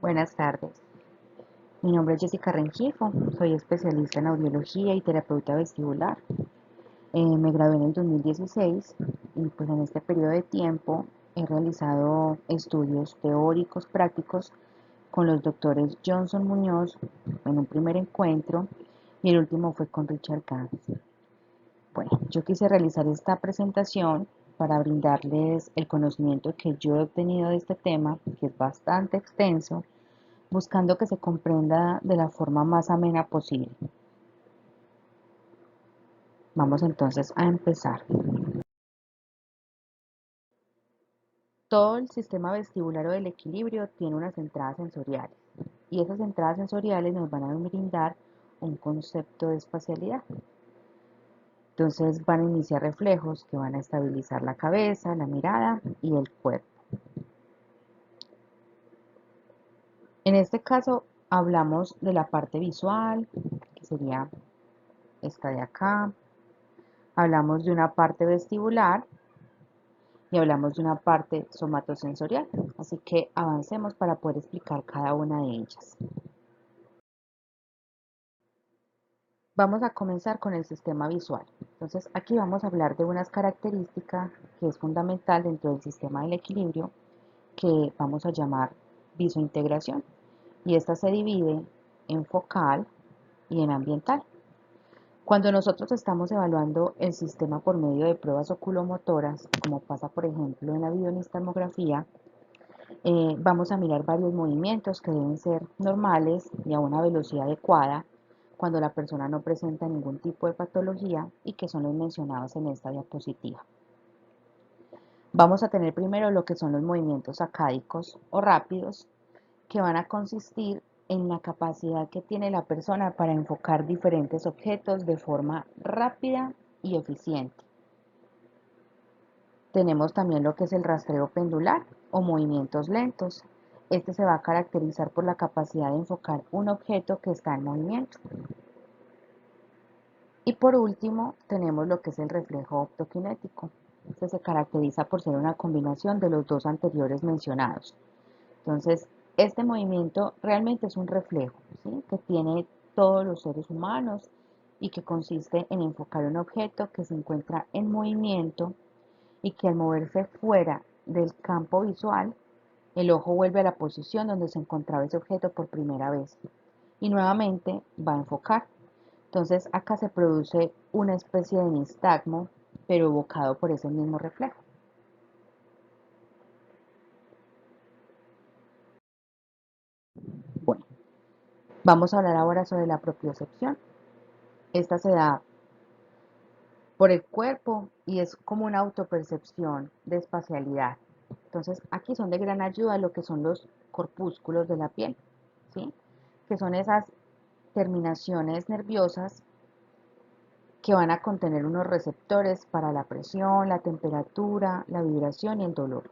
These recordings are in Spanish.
Buenas tardes. Mi nombre es Jessica Rengifo, soy especialista en audiología y terapeuta vestibular. Me gradué en el 2016 y pues en este periodo de tiempo he realizado estudios teóricos prácticos con los doctores Johnson Muñoz en un primer encuentro y el último fue con Richard Gans. Bueno, yo quise realizar esta presentación para brindarles el conocimiento que yo he obtenido de este tema, que es bastante extenso, buscando que se comprenda de la forma más amena posible. Vamos entonces a empezar. Todo el sistema vestibular o del equilibrio tiene unas entradas sensoriales y esas entradas sensoriales nos van a brindar un concepto de espacialidad. Entonces van a iniciar reflejos que van a estabilizar la cabeza, la mirada y el cuerpo. En este caso hablamos de la parte visual, que sería esta de acá. Hablamos de una parte vestibular y hablamos de una parte somatosensorial. Así que avancemos para poder explicar cada una de ellas. Vamos a comenzar con el sistema visual. Entonces aquí vamos a hablar de unas características que es fundamental dentro del sistema del equilibrio que vamos a llamar visointegración. Y esta se divide en focal y en ambiental. Cuando nosotros estamos evaluando el sistema por medio de pruebas oculomotoras, como pasa por ejemplo en la videonistalmografía, vamos a mirar varios movimientos que deben ser normales y a una velocidad adecuada cuando la persona no presenta ningún tipo de patología y que son los mencionados en esta diapositiva. Vamos a tener primero lo que son los movimientos sacádicos o rápidos, que van a consistir en la capacidad que tiene la persona para enfocar diferentes objetos de forma rápida y eficiente. Tenemos también lo que es el rastreo pendular o movimientos lentos. Este se va a caracterizar por la capacidad de enfocar un objeto que está en movimiento. Y por último, tenemos lo que es el reflejo optoquinético. Este se caracteriza por ser una combinación de los dos anteriores mencionados. Entonces, este movimiento realmente es un reflejo, ¿sí?, que tiene todos los seres humanos y que consiste en enfocar un objeto que se encuentra en movimiento y que al moverse fuera del campo visual, el ojo vuelve a la posición donde se encontraba ese objeto por primera vez y nuevamente va a enfocar. Entonces acá se produce una especie de nistagmo, pero evocado por ese mismo reflejo. Bueno, vamos a hablar ahora sobre la propiocepción. Esta se da por el cuerpo y es como una autopercepción de espacialidad. Entonces aquí son de gran ayuda lo que son los corpúsculos de la piel, ¿sí?, que son esas terminaciones nerviosas que van a contener unos receptores para la presión, la temperatura, la vibración y el dolor.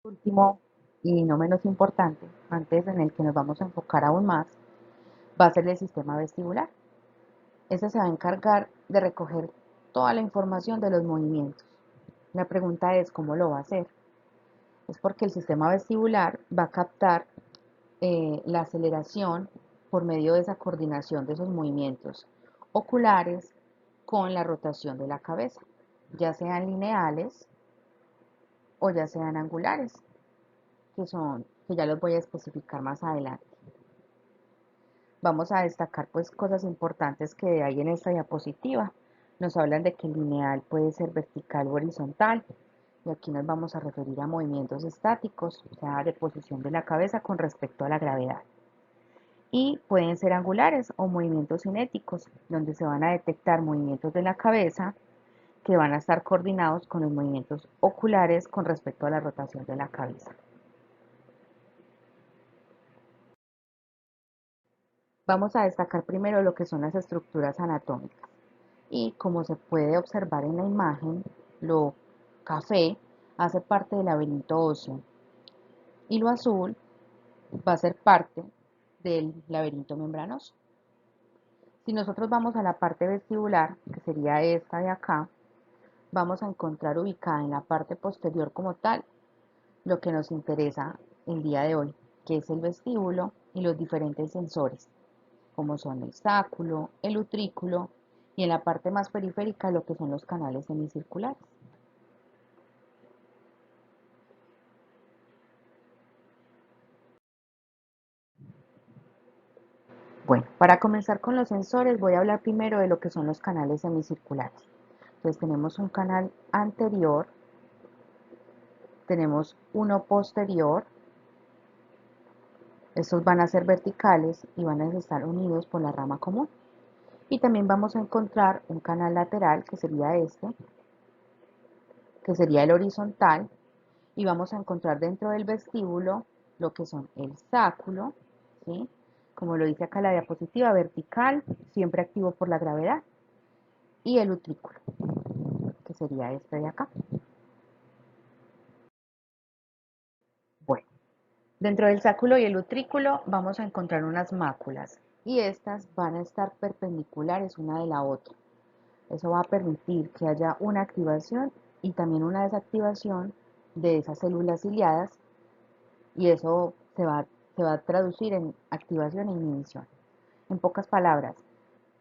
Último y no menos importante, antes en el que nos vamos a enfocar aún más, va a ser el sistema vestibular. Este se va a encargar de recoger toda la información de los movimientos. La pregunta es, ¿cómo lo va a hacer? Es porque el sistema vestibular va a captar la aceleración por medio de esa coordinación de esos movimientos oculares con la rotación de la cabeza, ya sean lineales o ya sean angulares, que ya los voy a especificar más adelante. Vamos a destacar pues cosas importantes que hay en esta diapositiva. Nos hablan de que el lineal puede ser vertical o horizontal, y aquí nos vamos a referir a movimientos estáticos, o sea, de posición de la cabeza con respecto a la gravedad. Y pueden ser angulares o movimientos cinéticos, donde se van a detectar movimientos de la cabeza que van a estar coordinados con los movimientos oculares con respecto a la rotación de la cabeza. Vamos a destacar primero lo que son las estructuras anatómicas. Y como se puede observar en la imagen, lo café hace parte del laberinto óseo y lo azul va a ser parte del laberinto membranoso. Si nosotros vamos a la parte vestibular, que sería esta de acá, vamos a encontrar ubicada en la parte posterior como tal lo que nos interesa el día de hoy, que es el vestíbulo y los diferentes sensores, como son el sáculo, el utrículo y en la parte más periférica lo que son los canales semicirculares. Bueno, para comenzar con los sensores voy a hablar primero de lo que son los canales semicirculares. Entonces tenemos un canal anterior, tenemos uno posterior, estos van a ser verticales y van a estar unidos por la rama común. Y también vamos a encontrar un canal lateral, que sería este, que sería el horizontal, y vamos a encontrar dentro del vestíbulo lo que son el sáculo, ¿sí? Como lo dice acá la diapositiva, vertical, siempre activo por la gravedad, y el utrículo, que sería este de acá. Bueno, dentro del sáculo y el utrículo vamos a encontrar unas máculas, y estas van a estar perpendiculares una de la otra. Eso va a permitir que haya una activación y también una desactivación de esas células ciliadas y eso se va a traducir en activación e inhibición. En pocas palabras,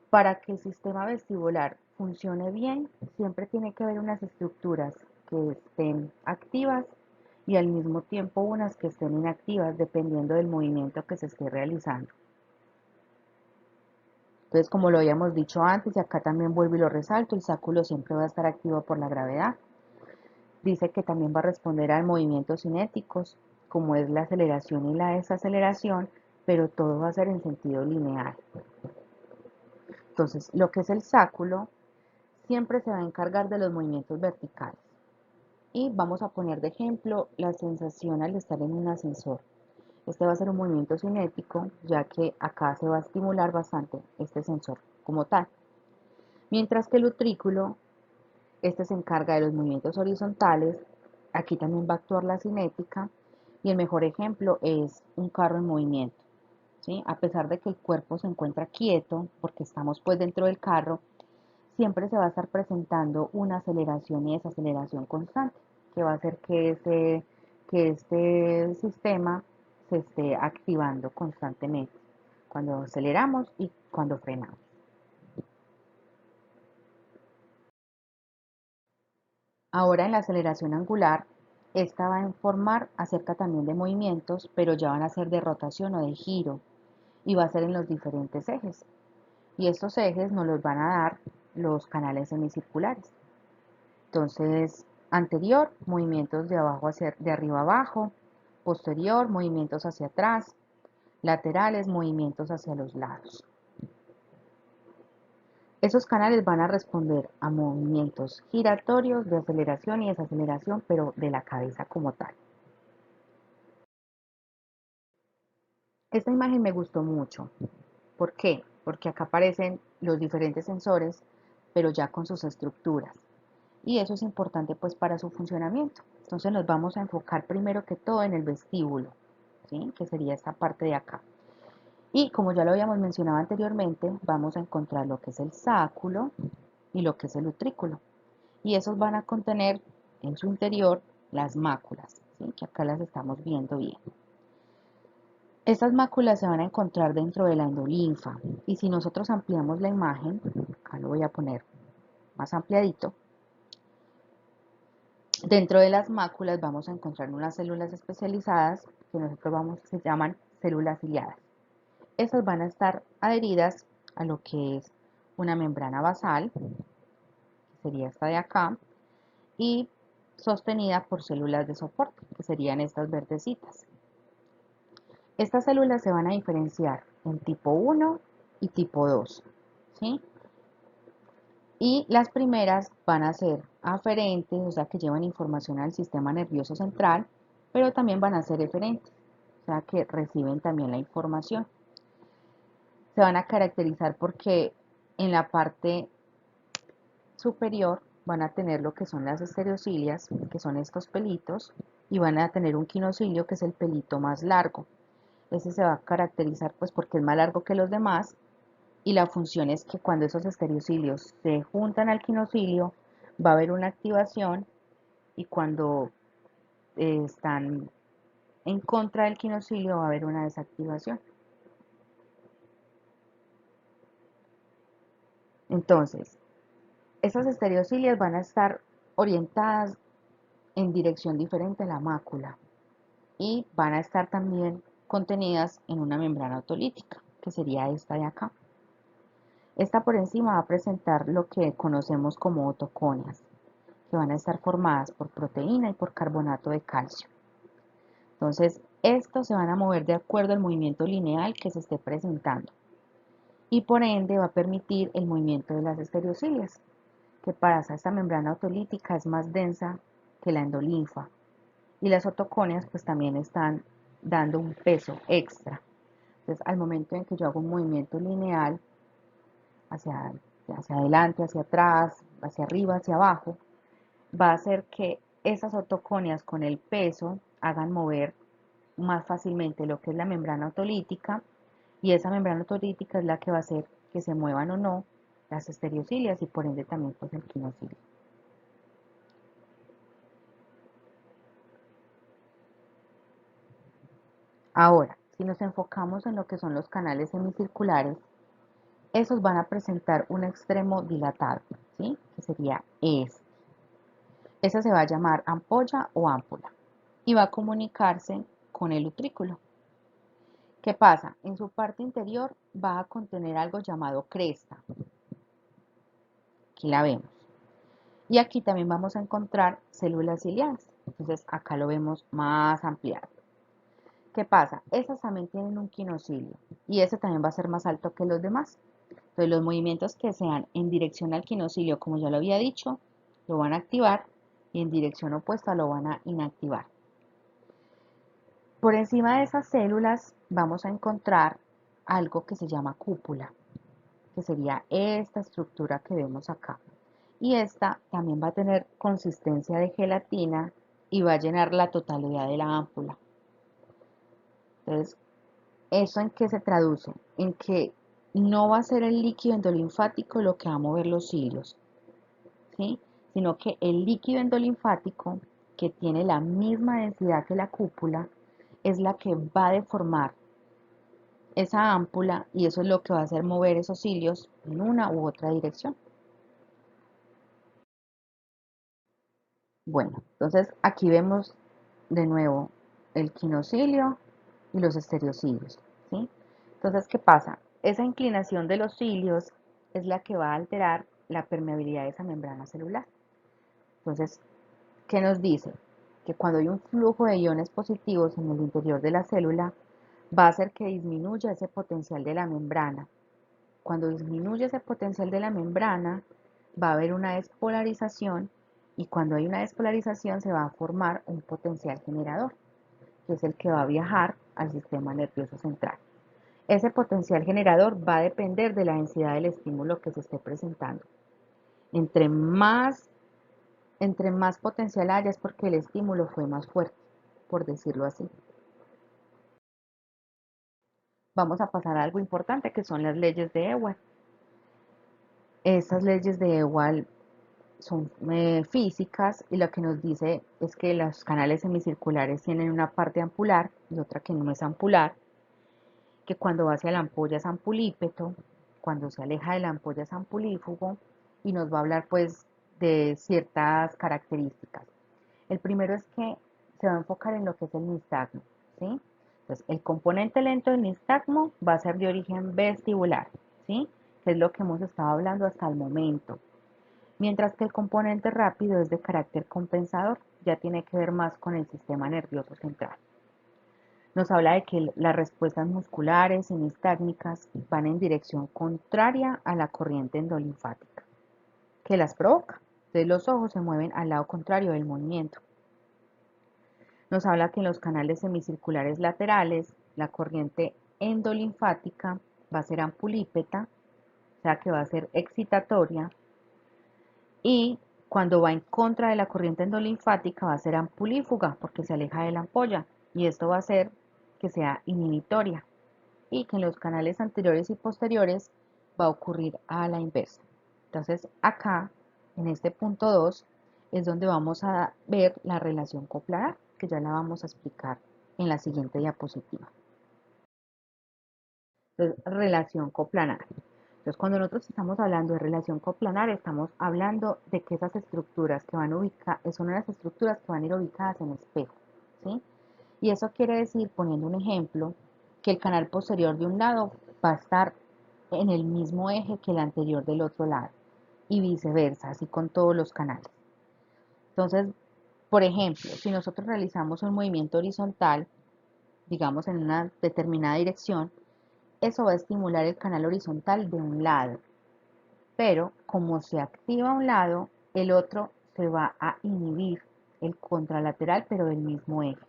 para que el sistema vestibular funcione bien, siempre tiene que haber unas estructuras que estén activas y al mismo tiempo unas que estén inactivas dependiendo del movimiento que se esté realizando. Entonces, como lo habíamos dicho antes, y acá también vuelvo y lo resalto, el sáculo siempre va a estar activo por la gravedad. Dice que también va a responder a movimientos cinéticos, como es la aceleración y la desaceleración, pero todo va a ser en sentido lineal. Entonces, lo que es el sáculo siempre se va a encargar de los movimientos verticales. Y vamos a poner de ejemplo la sensación al estar en un ascensor. Este va a ser un movimiento cinético, ya que acá se va a estimular bastante este sensor como tal. Mientras que el utrículo, este se encarga de los movimientos horizontales, aquí también va a actuar la cinética, y el mejor ejemplo es un carro en movimiento. ¿Sí? A pesar de que el cuerpo se encuentra quieto, porque estamos pues dentro del carro, siempre se va a estar presentando una aceleración y desaceleración constante, que va a hacer que este sistema se esté activando constantemente, cuando aceleramos y cuando frenamos. Ahora en la aceleración angular, esta va a informar acerca también de movimientos, pero ya van a ser de rotación o de giro, y va a ser en los diferentes ejes. Y estos ejes nos los van a dar los canales semicirculares. Entonces, anterior, movimientos de abajo hacia de arriba a abajo, posterior, movimientos hacia atrás, laterales, movimientos hacia los lados. Esos canales van a responder a movimientos giratorios de aceleración y desaceleración, pero de la cabeza como tal. Esta imagen me gustó mucho. ¿Por qué? Porque acá aparecen los diferentes sensores, pero ya con sus estructuras. Y eso es importante pues para su funcionamiento. Entonces nos vamos a enfocar primero que todo en el vestíbulo, ¿sí? Que sería esta parte de acá. Y como ya lo habíamos mencionado anteriormente, vamos a encontrar lo que es el sáculo y lo que es el utrículo. Y esos van a contener en su interior las máculas, ¿sí? Que acá las estamos viendo bien. Estas máculas se van a encontrar dentro de la endolinfa y si nosotros ampliamos la imagen, acá lo voy a poner más ampliadito, dentro de las máculas vamos a encontrar unas células especializadas que se llaman células ciliadas. Esas van a estar adheridas a lo que es una membrana basal, que sería esta de acá, y sostenida por células de soporte, que serían estas verdecitas. Estas células se van a diferenciar en tipo 1 y tipo 2, ¿sí? Y las primeras van a ser aferentes, o sea que llevan información al sistema nervioso central, pero también van a ser eferentes, o sea que reciben también la información. Se van a caracterizar porque en la parte superior van a tener lo que son las estereocilias, que son estos pelitos, y van a tener un quinocilio, que es el pelito más largo. Ese se va a caracterizar pues porque es más largo que los demás y la función es que cuando esos estereocilios se juntan al quinocilio va a haber una activación y cuando están en contra del quinocilio, va a haber una desactivación. Entonces, esas estereocilias van a estar orientadas en dirección diferente a la mácula y van a estar también contenidas en una membrana autolítica, que sería esta de acá. Esta por encima va a presentar lo que conocemos como otoconias, que van a estar formadas por proteína y por carbonato de calcio. Entonces, estos se van a mover de acuerdo al movimiento lineal que se esté presentando y por ende va a permitir el movimiento de las estereocilias. ¿Qué pasa? Esta membrana autolítica es más densa que la endolinfa y las otoconias pues también están dando un peso extra. Entonces, al momento en que yo hago un movimiento lineal hacia, hacia adelante, hacia atrás, hacia arriba, hacia abajo, va a hacer que esas otoconias con el peso hagan mover más fácilmente lo que es la membrana autolítica y esa membrana autolítica es la que va a hacer que se muevan o no las estereocilias y por ende también pues el quinocilio. Ahora, si nos enfocamos en lo que son los canales semicirculares, esos van a presentar un extremo dilatado, ¿sí? Que sería este. Esa se va a llamar ampolla o ámpula y va a comunicarse con el utrículo. ¿Qué pasa? En su parte interior va a contener algo llamado cresta. Aquí la vemos. Y aquí también vamos a encontrar células ciliadas. Entonces acá lo vemos más ampliado. ¿Qué pasa? Esas también tienen un quinocilio y ese también va a ser más alto que los demás. Entonces los movimientos que sean en dirección al quinocilio, como ya lo había dicho, lo van a activar y en dirección opuesta lo van a inactivar. Por encima de esas células vamos a encontrar algo que se llama cúpula, que sería esta estructura que vemos acá. Y esta también va a tener consistencia de gelatina y va a llenar la totalidad de la ámpula. Entonces, ¿eso en qué se traduce? En que no va a ser el líquido endolinfático lo que va a mover los cilios, ¿sí? Sino que el líquido endolinfático, que tiene la misma densidad que la cúpula, es la que va a deformar esa ámpula y eso es lo que va a hacer mover esos cilios en una u otra dirección. Bueno, entonces aquí vemos de nuevo el quinocilio y los estereocilios, ¿sí? Entonces, ¿qué pasa? Esa inclinación de los cilios es la que va a alterar la permeabilidad de esa membrana celular. Entonces, ¿qué nos dice? Que cuando hay un flujo de iones positivos en el interior de la célula, va a hacer que disminuya ese potencial de la membrana. Cuando disminuye ese potencial de la membrana, va a haber una despolarización y cuando hay una despolarización se va a formar un potencial generador, que es el que va a viajar al sistema nervioso central. Ese potencial generador va a depender de la densidad del estímulo que se esté presentando. Entre más, entre más potencial haya es porque el estímulo fue más fuerte, por decirlo así. Vamos a pasar a algo importante que son las leyes de Ewald. Estas leyes de Ewald son físicas y lo que nos dice es que los canales semicirculares tienen una parte ampular y otra que no es ampular, que cuando va hacia la ampolla es ampulípeto, cuando se aleja de la ampolla es ampulífugo y nos va a hablar pues de ciertas características. El primero es que se va a enfocar en lo que es el nistagmo, ¿sí? Entonces, el componente lento del nistagmo va a ser de origen vestibular, ¿sí? Que es lo que hemos estado hablando hasta el momento. Mientras que el componente rápido es de carácter compensador, ya tiene que ver más con el sistema nervioso central. Nos habla de que las respuestas musculares y nistágmicas van en dirección contraria a la corriente endolinfática, que las provoca. Entonces los ojos se mueven al lado contrario del movimiento. Nos habla que en los canales semicirculares laterales, la corriente endolinfática va a ser ampulípeta, o sea que va a ser excitatoria, y cuando va en contra de la corriente endolinfática va a ser ampulífuga porque se aleja de la ampolla y esto va a hacer que sea inhibitoria y que en los canales anteriores y posteriores va a ocurrir a la inversa. Entonces acá, en este punto 2, es donde vamos a ver la relación coplar, que ya la vamos a explicar en la siguiente diapositiva. Entonces, relación coplanar. Entonces, cuando nosotros estamos hablando de relación coplanar, estamos hablando de que esas estructuras que van ubicadas, son unas estructuras que van a ir ubicadas en espejo, ¿sí? Y eso quiere decir, poniendo un ejemplo, que el canal posterior de un lado va a estar en el mismo eje que el anterior del otro lado, y viceversa, así con todos los canales. Entonces, por ejemplo, si nosotros realizamos un movimiento horizontal, digamos en una determinada dirección, eso va a estimular el canal horizontal de un lado, pero como se activa un lado, el otro se va a inhibir, el contralateral, pero del mismo eje,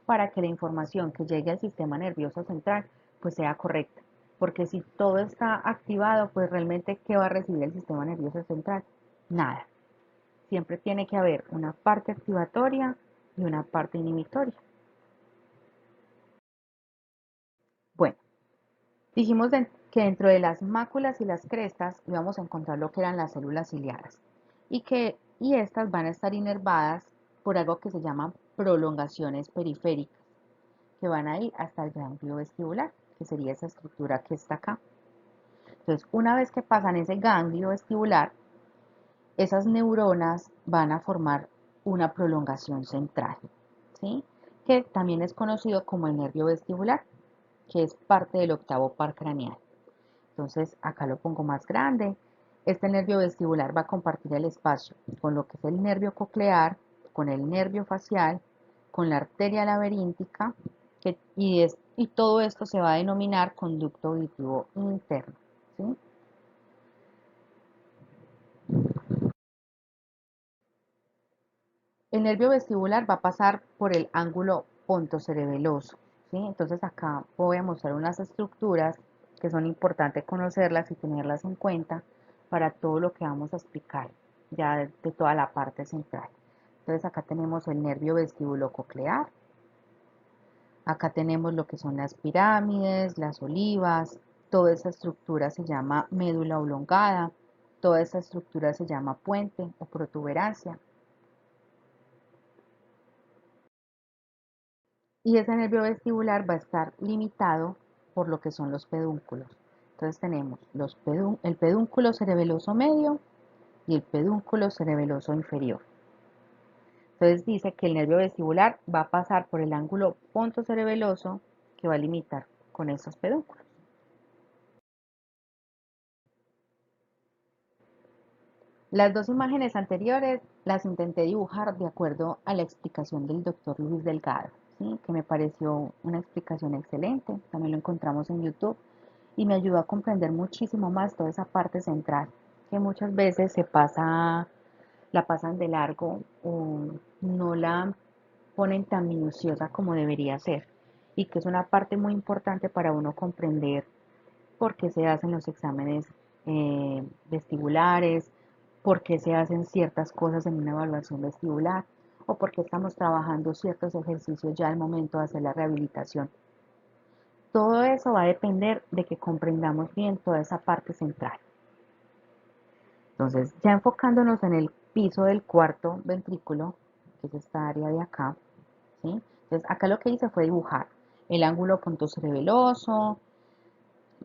para que la información que llegue al sistema nervioso central pues sea correcta. Porque si todo está activado, pues realmente, ¿qué va a recibir el sistema nervioso central? Nada. Siempre tiene que haber una parte activatoria y una parte inhibitoria. Bueno, dijimos que dentro de las máculas y las crestas íbamos a encontrar lo que eran las células ciliares y estas van a estar inervadas por algo que se llaman prolongaciones periféricas, que van a ir hasta el ganglio vestibular, que sería esa estructura que está acá. Entonces, una vez que pasan ese ganglio vestibular, esas neuronas van a formar una prolongación central, ¿sí? Que también es conocido como el nervio vestibular, que es parte del octavo par craneal. Entonces, acá lo pongo más grande. Este nervio vestibular va a compartir el espacio con lo que es el nervio coclear, con el nervio facial, con la arteria laberíntica, y todo esto se va a denominar conducto auditivo interno, ¿sí? El nervio vestibular va a pasar por el ángulo pontocerebeloso, ¿sí? Entonces acá voy a mostrar unas estructuras que son importantes conocerlas y tenerlas en cuenta para todo lo que vamos a explicar ya de toda la parte central. Entonces acá tenemos el nervio vestibulococlear, acá tenemos lo que son las pirámides, las olivas, toda esa estructura se llama médula oblongada, toda esa estructura se llama puente o protuberancia. Y ese nervio vestibular va a estar limitado por lo que son los pedúnculos. Entonces tenemos el pedúnculo cerebeloso medio y el pedúnculo cerebeloso inferior. Entonces dice que el nervio vestibular va a pasar por el ángulo pontocerebeloso que va a limitar con esos pedúnculos. Las dos imágenes anteriores las intenté dibujar de acuerdo a la explicación del doctor Luis Delgado, ¿sí? Que me pareció una explicación excelente. También lo encontramos en YouTube y me ayudó a comprender muchísimo más toda esa parte central, que muchas veces la pasan de largo o no la ponen tan minuciosa como debería ser, y que es una parte muy importante para uno comprender por qué se hacen los exámenes vestibulares, por qué se hacen ciertas cosas en una evaluación vestibular o por qué estamos trabajando ciertos ejercicios ya al momento de hacer la rehabilitación. Todo eso va a depender de que comprendamos bien toda esa parte central. Entonces, ya enfocándonos en el piso del cuarto ventrículo, que es esta área de acá, ¿sí? Entonces, acá lo que hice fue dibujar el ángulo pontocerebeloso,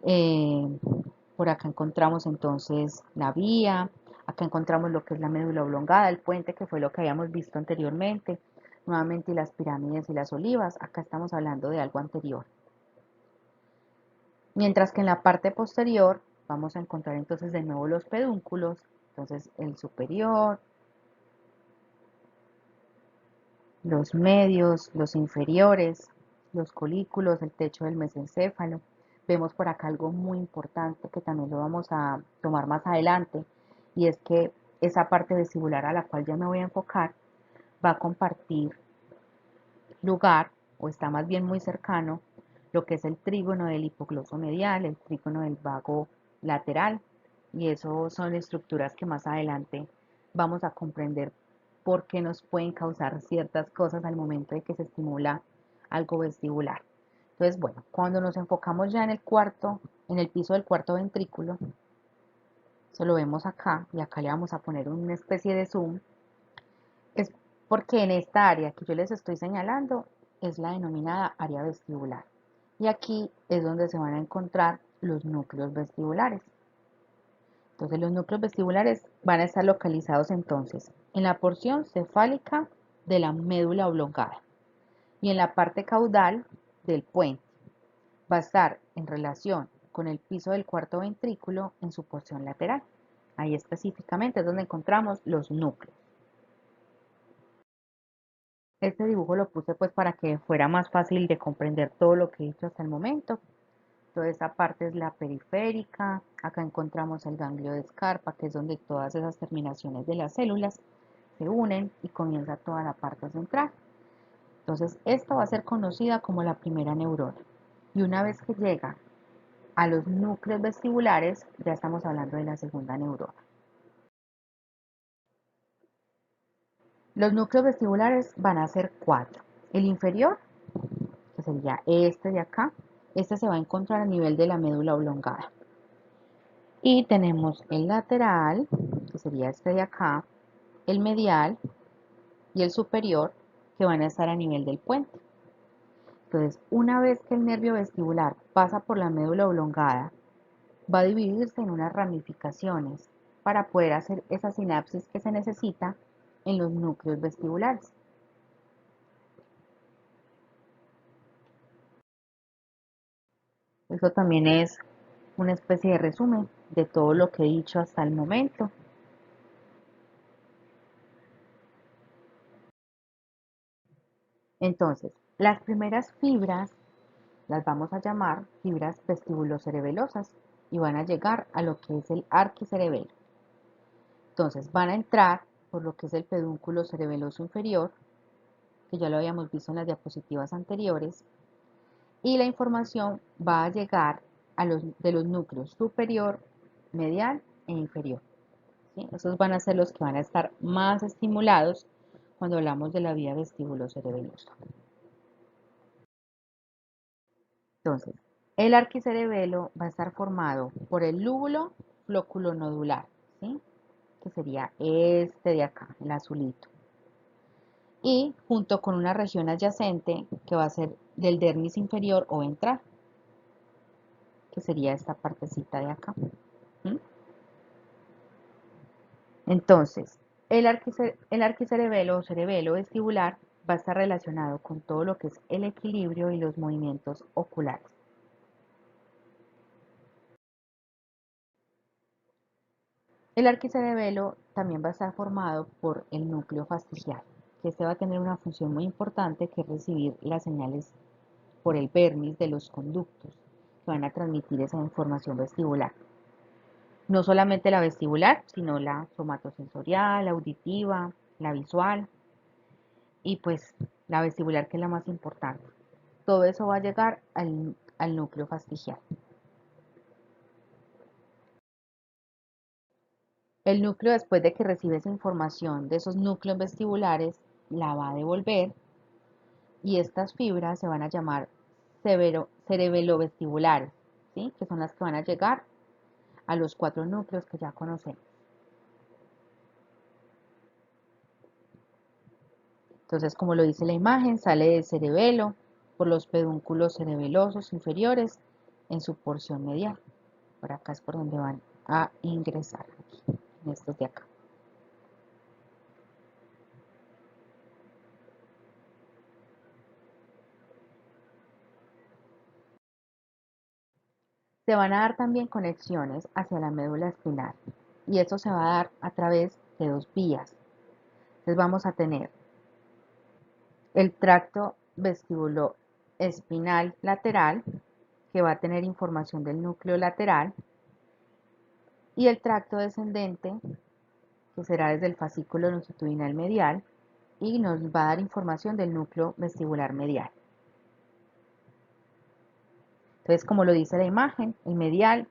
eh, por acá encontramos entonces la vía, acá encontramos lo que es la médula oblongada, el puente, que fue lo que habíamos visto anteriormente, nuevamente las pirámides y las olivas, acá estamos hablando de algo anterior. Mientras que en la parte posterior vamos a encontrar entonces de nuevo los pedúnculos, entonces el superior, los medios, los inferiores, los colículos, el techo del mesencéfalo. Vemos por acá algo muy importante que también lo vamos a tomar más adelante, y es que esa parte vestibular a la cual ya me voy a enfocar va a compartir lugar, o está más bien muy cercano, lo que es el trígono del hipogloso medial, el trígono del vago lateral, y eso son estructuras que más adelante vamos a comprender por qué nos pueden causar ciertas cosas al momento de que se estimula algo vestibular. Entonces, bueno, cuando nos enfocamos ya en el piso del cuarto ventrículo, eso lo vemos acá, y acá le vamos a poner una especie de zoom, es porque en esta área que yo les estoy señalando es la denominada área vestibular. Y aquí es donde se van a encontrar los núcleos vestibulares. Entonces los núcleos vestibulares van a estar localizados entonces en la porción cefálica de la médula oblongada y en la parte caudal del puente. Va a estar en relación con el piso del cuarto ventrículo en su porción lateral. Ahí específicamente es donde encontramos los núcleos. Este dibujo lo puse pues para que fuera más fácil de comprender todo lo que he dicho hasta el momento. Toda esta parte es la periférica. Acá encontramos el ganglio de Scarpa, que es donde todas esas terminaciones de las células se unen y comienza toda la parte central. Entonces, esta va a ser conocida como la primera neurona. Y una vez que llega a los núcleos vestibulares, ya estamos hablando de la segunda neurona. Los núcleos vestibulares van a ser 4. El inferior, que sería este de acá, este se va a encontrar a nivel de la médula oblongada. Y tenemos el lateral, que sería este de acá, el medial y el superior, que van a estar a nivel del puente. Entonces, una vez que el nervio vestibular pasa por la médula oblongada, va a dividirse en unas ramificaciones para poder hacer esa sinapsis que se necesita en los núcleos vestibulares. Eso también es una especie de resumen de todo lo que he dicho hasta el momento. Entonces, las primeras fibras las vamos a llamar fibras vestibulocerebelosas y van a llegar a lo que es el arquicerebelo. Entonces, van a entrar por lo que es el pedúnculo cerebeloso inferior, que ya lo habíamos visto en las diapositivas anteriores, y la información va a llegar de los núcleos superior, medial e inferior. ¿Sí? Esos van a ser los que van a estar más estimulados cuando hablamos de la vía vestibulocerebelosa. Entonces, el arquicerebelo va a estar formado por el lóbulo flóculo-nodular, ¿sí? Que sería este de acá, el azulito. Y junto con una región adyacente que va a ser del dermis inferior o ventral, que sería esta partecita de acá. ¿Sí? Entonces, el arquicerebelo o cerebelo vestibular va a estar relacionado con todo lo que es el equilibrio y los movimientos oculares. El arquicerebelo también va a estar formado por el núcleo fastigial, que este va a tener una función muy importante que es recibir las señales por el vermis de los conductos que van a transmitir esa información vestibular. No solamente la vestibular, sino la somatosensorial, la auditiva, la visual y pues la vestibular que es la más importante. Todo eso va a llegar al núcleo fastigial. El núcleo, después de que recibe esa información de esos núcleos vestibulares, la va a devolver y estas fibras se van a llamar cerebelovestibulares, ¿sí? Que son las que van a llegar a los 4 núcleos que ya conocemos. Entonces, como lo dice la imagen, sale del cerebelo por los pedúnculos cerebelosos inferiores en su porción medial. Por acá es por donde van a ingresar, aquí, en estos de acá. Se van a dar también conexiones hacia la médula espinal y eso se va a dar a través de 2 vías. Entonces vamos a tener el tracto vestibuloespinal lateral, que va a tener información del núcleo lateral, y el tracto descendente, que será desde el fascículo longitudinal medial, y nos va a dar información del núcleo vestibular medial. Entonces, como lo dice la imagen, el medial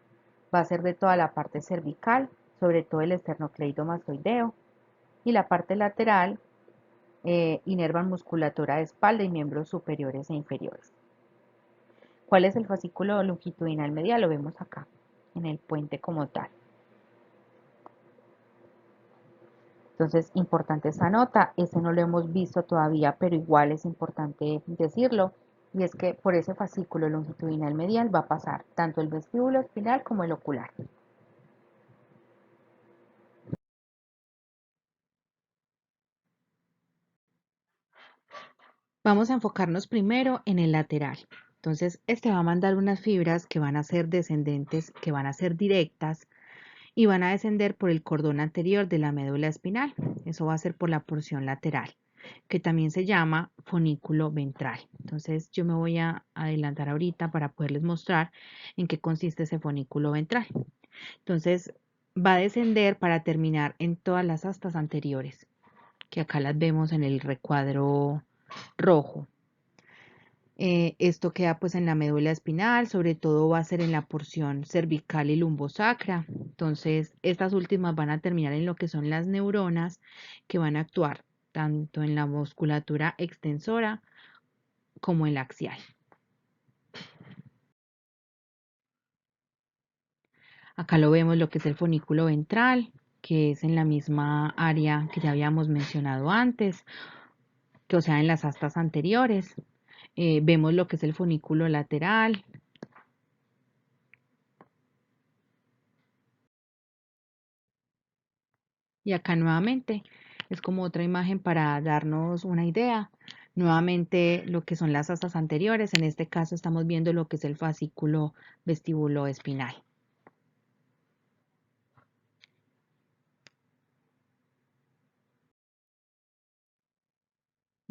va a ser de toda la parte cervical, sobre todo el esternocleidomastoideo, y la parte lateral inervan musculatura de espalda y miembros superiores e inferiores. ¿Cuál es el fascículo longitudinal medial? Lo vemos acá, en el puente como tal. Entonces, importante esta nota, ese no lo hemos visto todavía, pero igual es importante decirlo, y es que por ese fascículo longitudinal medial va a pasar tanto el vestíbulo espinal como el ocular. Vamos a enfocarnos primero en el lateral. Entonces, este va a mandar unas fibras que van a ser descendentes, que van a ser directas y van a descender por el cordón anterior de la médula espinal. Eso va a ser por la porción lateral, que también se llama fonículo ventral. Entonces, yo me voy a adelantar ahorita para poderles mostrar en qué consiste ese fonículo ventral. Entonces, va a descender para terminar en todas las astas anteriores, que acá las vemos en el recuadro rojo. Esto queda pues en la médula espinal, sobre todo va a ser en la porción cervical y lumbosacra. Entonces, estas últimas van a terminar en lo que son las neuronas que van a actuar tanto en la musculatura extensora como en la axial. Acá lo vemos lo que es el fonículo ventral, que es en la misma área que ya habíamos mencionado antes, que o sea en las astas anteriores. Vemos lo que es el fonículo lateral. Y acá nuevamente es como otra imagen para darnos una idea. Nuevamente lo que son las astas anteriores, en este caso estamos viendo lo que es el fascículo vestíbulo espinal.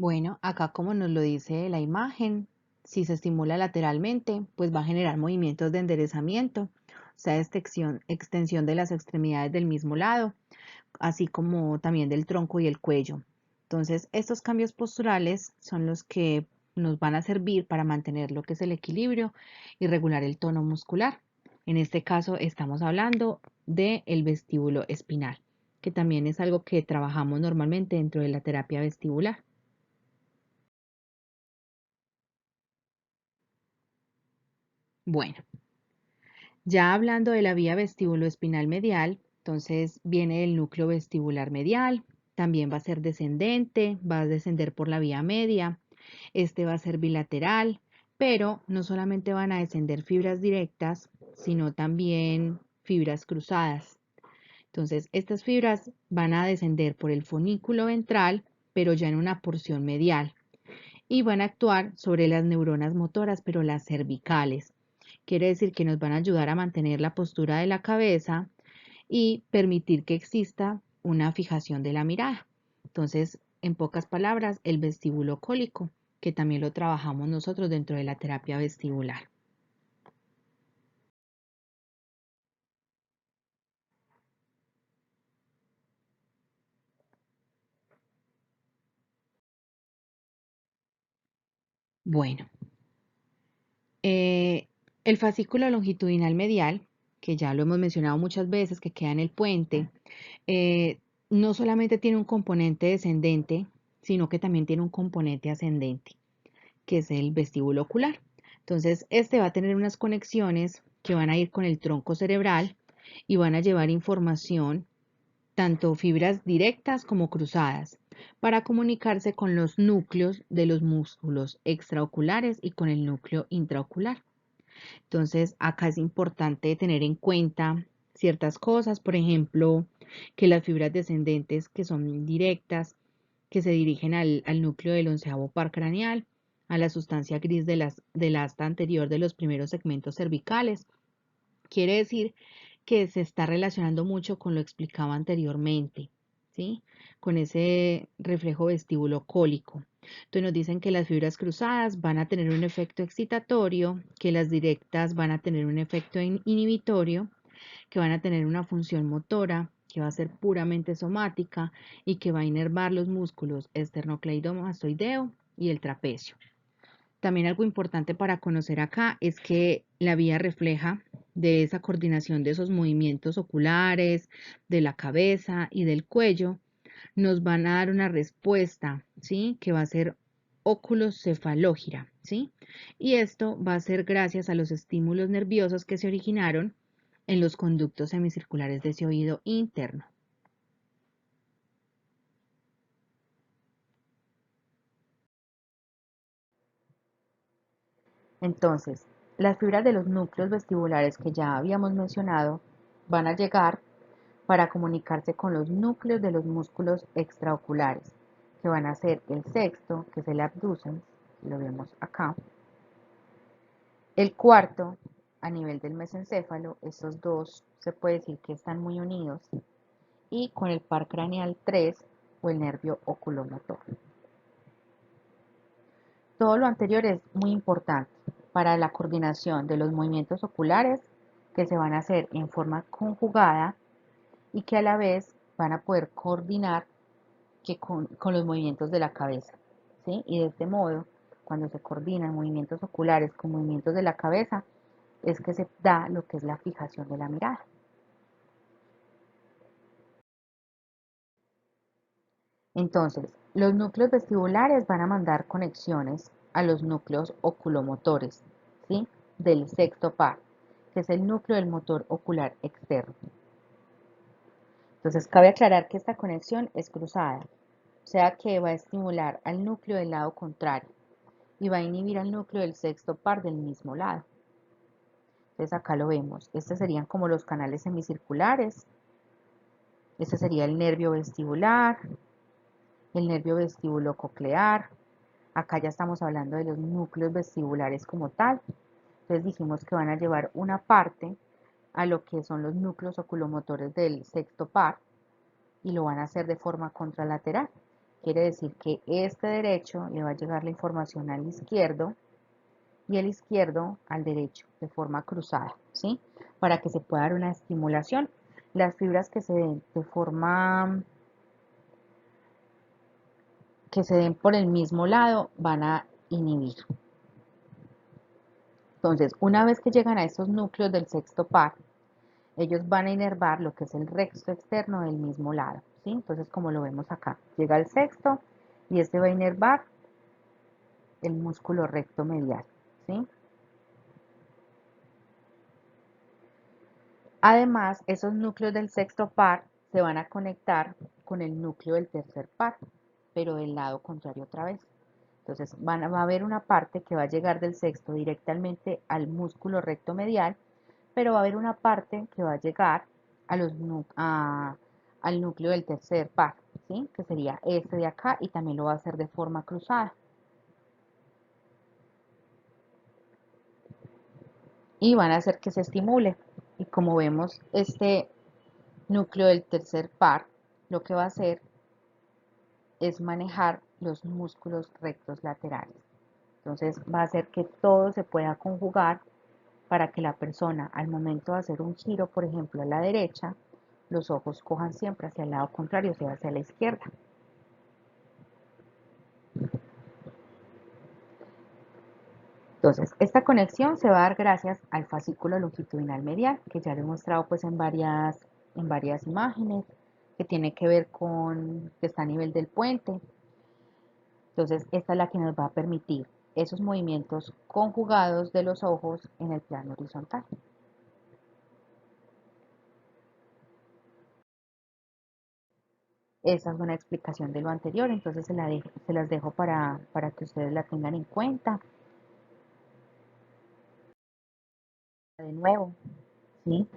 Bueno, acá como nos lo dice la imagen, si se estimula lateralmente, pues va a generar movimientos de enderezamiento, o sea, extensión de las extremidades del mismo lado, así como también del tronco y el cuello. Entonces, estos cambios posturales son los que nos van a servir para mantener lo que es el equilibrio y regular el tono muscular. En este caso, estamos hablando del vestíbulo espinal, que también es algo que trabajamos normalmente dentro de la terapia vestibular. Bueno, ya hablando de la vía vestíbulo-espinal medial, entonces viene el núcleo vestibular medial, también va a ser descendente, va a descender por la vía media, este va a ser bilateral, pero no solamente van a descender fibras directas, sino también fibras cruzadas. Entonces, estas fibras van a descender por el fonículo ventral, pero ya en una porción medial, y van a actuar sobre las neuronas motoras, pero las cervicales. Quiere decir que nos van a ayudar a mantener la postura de la cabeza y permitir que exista una fijación de la mirada. Entonces, en pocas palabras, el vestíbulo cólico, que también lo trabajamos nosotros dentro de la terapia vestibular. Bueno, eh, el fascículo longitudinal medial, que ya lo hemos mencionado muchas veces, que queda en el puente, eh, no solamente tiene un componente descendente, sino que también tiene un componente ascendente, que es el vestíbulo ocular. Entonces, este va a tener unas conexiones que van a ir con el tronco cerebral y van a llevar información, tanto fibras directas como cruzadas, para comunicarse con los núcleos de los músculos extraoculares y con el núcleo intraocular. Entonces, acá es importante tener en cuenta ciertas cosas, por ejemplo, que las fibras descendentes que son directas, que se dirigen al núcleo del onceavo par craneal, a la sustancia gris del asta anterior de los primeros segmentos cervicales. Quiere decir que se está relacionando mucho con lo explicado anteriormente, ¿sí? Con ese reflejo vestíbulo cólico. Entonces nos dicen que las fibras cruzadas van a tener un efecto excitatorio, que las directas van a tener un efecto inhibitorio, que van a tener una función motora, que va a ser puramente somática y que va a inervar los músculos esternocleidomastoideo y el trapecio. También algo importante para conocer acá es que la vía refleja de esa coordinación de esos movimientos oculares, de la cabeza y del cuello, nos van a dar una respuesta, ¿sí? Que va a ser óculocefalógira, ¿sí? Y esto va a ser gracias a los estímulos nerviosos que se originaron en los conductos semicirculares de ese oído interno. Entonces, las fibras de los núcleos vestibulares que ya habíamos mencionado van a llegar para comunicarse con los núcleos de los músculos extraoculares, que van a ser el sexto, que es el abducens, lo vemos acá, el cuarto, a nivel del mesencéfalo, estos dos se puede decir que están muy unidos, y con el par craneal 3 o el nervio oculomotor. Todo lo anterior es muy importante para la coordinación de los movimientos oculares que se van a hacer en forma conjugada y que a la vez van a poder coordinar con los movimientos de la cabeza, ¿sí? Y de este modo, cuando se coordinan movimientos oculares con movimientos de la cabeza, es que se da lo que es la fijación de la mirada. Entonces, los núcleos vestibulares van a mandar conexiones a los núcleos oculomotores, ¿sí? Del sexto par, que es el núcleo del motor ocular externo. Entonces, cabe aclarar que esta conexión es cruzada, o sea que va a estimular al núcleo del lado contrario y va a inhibir al núcleo del sexto par del mismo lado. Entonces, acá lo vemos. Estos serían como los canales semicirculares. Este sería el nervio vestibular, el nervio vestibulococlear. Acá ya estamos hablando de los núcleos vestibulares como tal. Entonces dijimos que van a llevar una parte a lo que son los núcleos oculomotores del sexto par y lo van a hacer de forma contralateral. Quiere decir que este derecho le va a llegar la información al izquierdo y el izquierdo al derecho de forma cruzada, ¿sí? Para que se pueda dar una estimulación. Las fibras que se den de forma que se den por el mismo lado van a inhibir. Entonces, una vez que llegan a estos núcleos del sexto par, ellos van a inervar lo que es el recto externo del mismo lado, ¿sí? Entonces, como lo vemos acá, llega el sexto y este va a inervar el músculo recto medial, ¿sí? Además, esos núcleos del sexto par se van a conectar con el núcleo del tercer par, pero del lado contrario otra vez. Entonces, va a haber una parte que va a llegar del sexto directamente al músculo recto medial, pero va a haber una parte que va a llegar a al núcleo del tercer par, ¿sí? Que sería este de acá y también lo va a hacer de forma cruzada. Y van a hacer que se estimule. Y como vemos, este núcleo del tercer par lo que va a hacer es manejar los músculos rectos laterales. Entonces va a hacer que todo se pueda conjugar para que la persona al momento de hacer un giro, por ejemplo, a la derecha, los ojos cojan siempre hacia el lado contrario, o sea, hacia la izquierda. Entonces, esta conexión se va a dar gracias al fascículo longitudinal medial, que ya lo he mostrado pues en varias imágenes, que tiene que ver con que está a nivel del puente. Entonces, esta es la que nos va a permitir esos movimientos conjugados de los ojos en el plano horizontal. Esa es una explicación de lo anterior, entonces se las dejo para que ustedes la tengan en cuenta. De nuevo, ¿sí?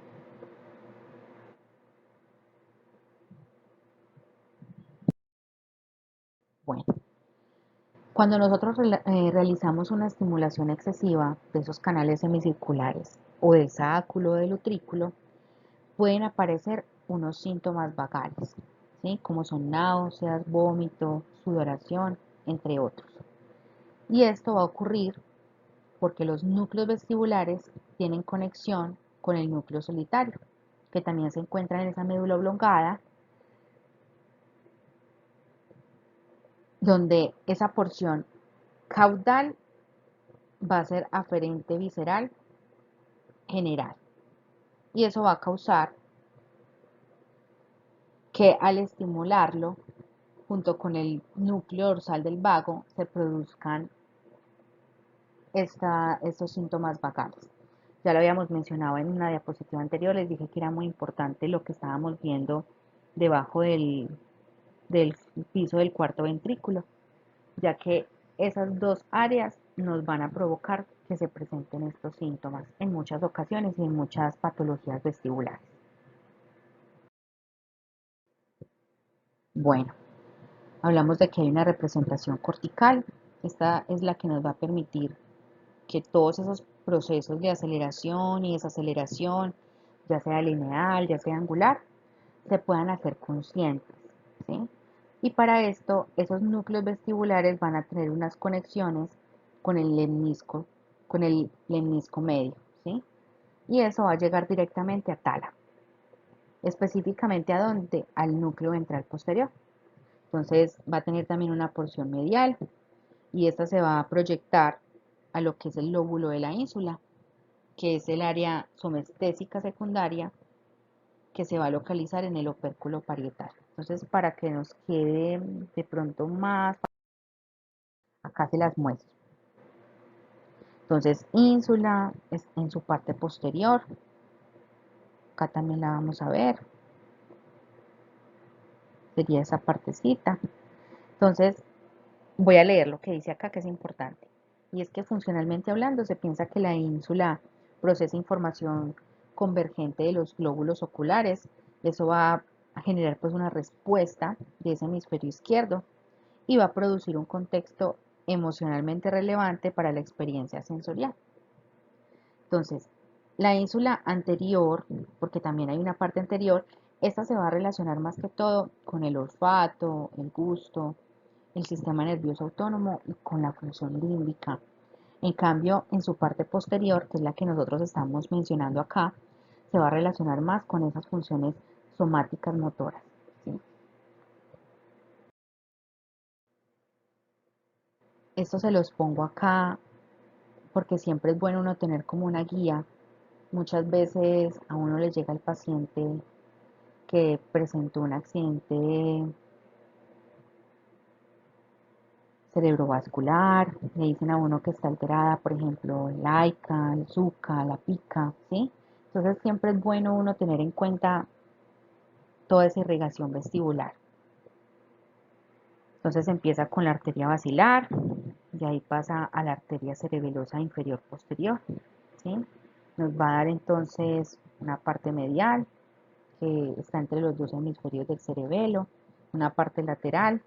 Bueno, cuando nosotros realizamos una estimulación excesiva de esos canales semicirculares o del sáculo o del utrículo, pueden aparecer unos síntomas vagales, ¿sí? Como son náuseas, vómito, sudoración, entre otros. Y esto va a ocurrir porque los núcleos vestibulares tienen conexión con el núcleo solitario, que también se encuentra en esa médula oblongada, donde esa porción caudal va a ser aferente visceral general. Y eso va a causar que al estimularlo, junto con el núcleo dorsal del vago, se produzcan estos síntomas vagales. Ya lo habíamos mencionado en una diapositiva anterior, les dije que era muy importante lo que estábamos viendo debajo del piso del cuarto ventrículo, ya que esas dos áreas nos van a provocar que se presenten estos síntomas en muchas ocasiones y en muchas patologías vestibulares. Bueno, hablamos de que hay una representación cortical. Esta es la que nos va a permitir que todos esos procesos de aceleración y desaceleración, ya sea lineal, ya sea angular, se puedan hacer conscientes, ¿sí? Y para esto, esos núcleos vestibulares van a tener unas conexiones con el lemnisco medio, ¿sí? Y eso va a llegar directamente a tálamo, específicamente a dónde, al núcleo ventral posterior. Entonces va a tener también una porción medial y esta se va a proyectar a lo que es el lóbulo de la ínsula, que es el área somestésica secundaria que se va a localizar en el opérculo parietal. Entonces, para que nos quede de pronto más, acá se las muestro. Entonces, ínsula es en su parte posterior, acá también la vamos a ver, sería esa partecita. Entonces, voy a leer lo que dice acá, que es importante. Y es que funcionalmente hablando, se piensa que la ínsula procesa información convergente de los glóbulos oculares. Eso va a generar pues una respuesta de ese hemisferio izquierdo y va a producir un contexto emocionalmente relevante para la experiencia sensorial. Entonces, la ínsula anterior, porque también hay una parte anterior, esta se va a relacionar más que todo con el olfato, el gusto, el sistema nervioso autónomo y con la función límbica. En cambio, en su parte posterior, que es la que nosotros estamos mencionando acá, se va a relacionar más con esas funciones somáticas motoras, ¿sí? Esto se los pongo acá porque siempre es bueno uno tener como una guía. Muchas veces a uno le llega el paciente que presentó un accidente cerebrovascular, le dicen a uno que está alterada, por ejemplo, el AICA, el SUCA, la PICA, ¿sí? Entonces siempre es bueno uno tener en cuenta toda esa irrigación vestibular. Entonces empieza con la arteria basilar, de ahí pasa a la arteria cerebelosa inferior posterior, ¿sí? Nos va a dar entonces una parte medial que está entre los dos hemisferios del cerebelo, una parte lateral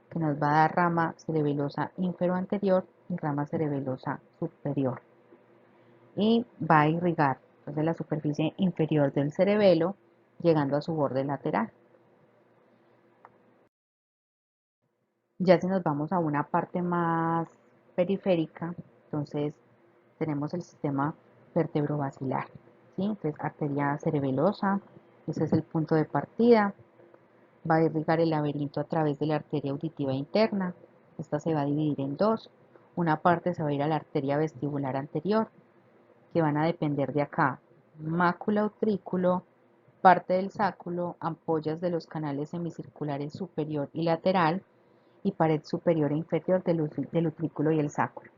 que nos va a dar rama cerebelosa inferoanterior y rama cerebelosa superior. Y va a irrigar entonces la superficie inferior del cerebelo llegando a su borde lateral. Ya si nos vamos a una parte más periférica, entonces tenemos el sistema vertebrovascular, ¿sí? Entonces arteria cerebelosa, ese es el punto de partida, va a irrigar el laberinto a través de la arteria auditiva interna, esta se va a dividir en dos, una parte se va a ir a la arteria vestibular anterior, que van a depender de acá, mácula utrículo, parte del sáculo, ampollas de los canales semicirculares superior y lateral, y pared superior e inferior del utrículo y el sáculo.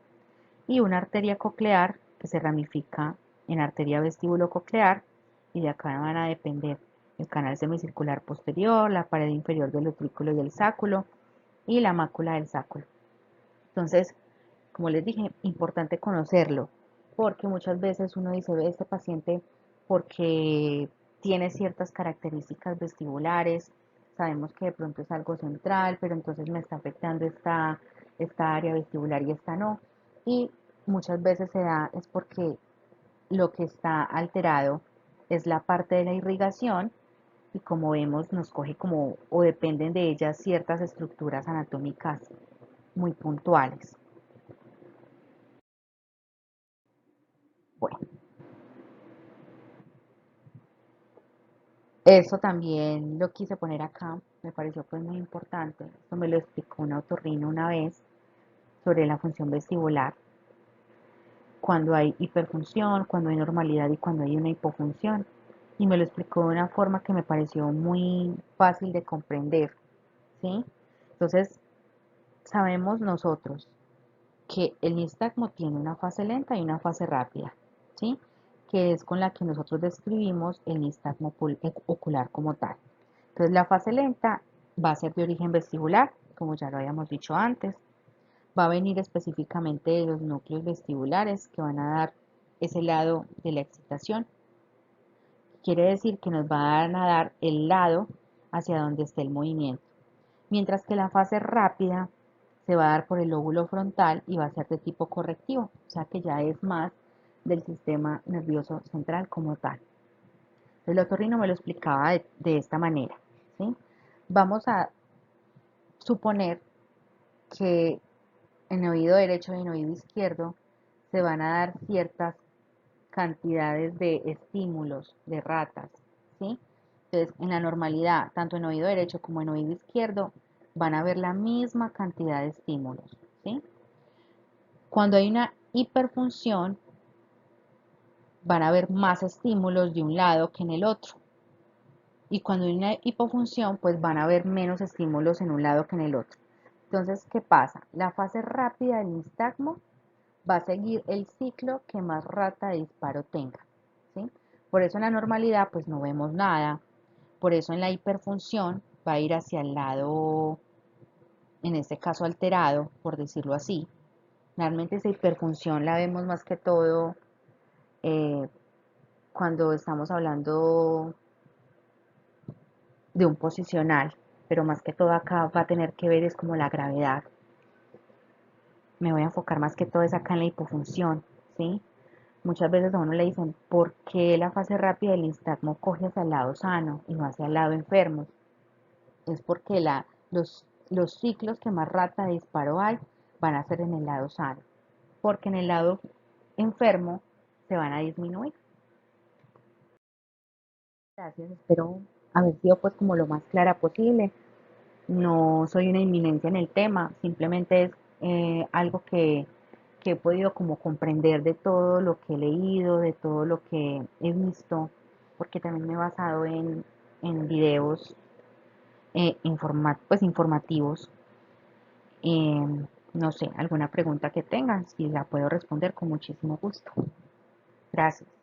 Y una arteria coclear que se ramifica en arteria vestíbulo coclear y de acá van a depender el canal semicircular posterior, la pared inferior del utrículo y el sáculo y la mácula del sáculo. Entonces, como les dije, importante conocerlo porque muchas veces uno dice, ve este paciente porque tiene ciertas características vestibulares, sabemos que de pronto es algo central, pero entonces me está afectando esta área vestibular y esta no. Y muchas veces se da es porque lo que está alterado es la parte de la irrigación y como vemos nos coge como o dependen de ellas ciertas estructuras anatómicas muy puntuales. Bueno, eso también lo quise poner acá, me pareció pues muy importante. Esto me lo explicó un otorrino una vez sobre la función vestibular, cuando hay hiperfunción, cuando hay normalidad y cuando hay una hipofunción. Y me lo explicó de una forma que me pareció muy fácil de comprender, ¿sí? Entonces, sabemos nosotros que el nistagmo tiene una fase lenta y una fase rápida, ¿sí? Que es con la que nosotros describimos el nistagmo ocular como tal. Entonces la fase lenta va a ser de origen vestibular, como ya lo habíamos dicho antes, va a venir específicamente de los núcleos vestibulares que van a dar ese lado de la excitación. Quiere decir que nos van a dar el lado hacia donde esté el movimiento. Mientras que la fase rápida se va a dar por el lóbulo frontal y va a ser de tipo correctivo, o sea que ya es más del sistema nervioso central como tal. El otorrino me lo explicaba de esta manera, ¿sí? Vamos a suponer que en oído derecho y en oído izquierdo se van a dar ciertas cantidades de estímulos de ratas, ¿sí? Entonces, en la normalidad, tanto en oído derecho como en oído izquierdo, van a haber la misma cantidad de estímulos, ¿sí? Cuando hay una hiperfunción, van a haber más estímulos de un lado que en el otro. Y cuando hay una hipofunción, pues van a haber menos estímulos en un lado que en el otro. Entonces, ¿qué pasa? La fase rápida del nistagmo va a seguir el ciclo que más rata de disparo tenga, ¿sí? Por eso en la normalidad pues no vemos nada, por eso en la hiperfunción va a ir hacia el lado, en este caso alterado, por decirlo así. Realmente esa hiperfunción la vemos más que todo eh, cuando estamos hablando de un posicional, pero más que todo acá va a tener que ver es como la gravedad. Me voy a enfocar más que todo es acá en la hipofunción, ¿sí? Muchas veces a uno le dicen, ¿por qué la fase rápida del nistagmo coge hacia el lado sano y no hacia el lado enfermo? Es porque los ciclos que más rata de disparo hay van a ser en el lado sano, porque en el lado enfermo se van a disminuir. Gracias, espero haber sido pues como lo más clara posible. No soy una inminencia en el tema, simplemente es algo que he podido como comprender de todo lo que he leído, de todo lo que he visto, porque también me he basado en videos pues informativos. No sé, alguna pregunta que tengan, si la puedo responder con muchísimo gusto. Gracias.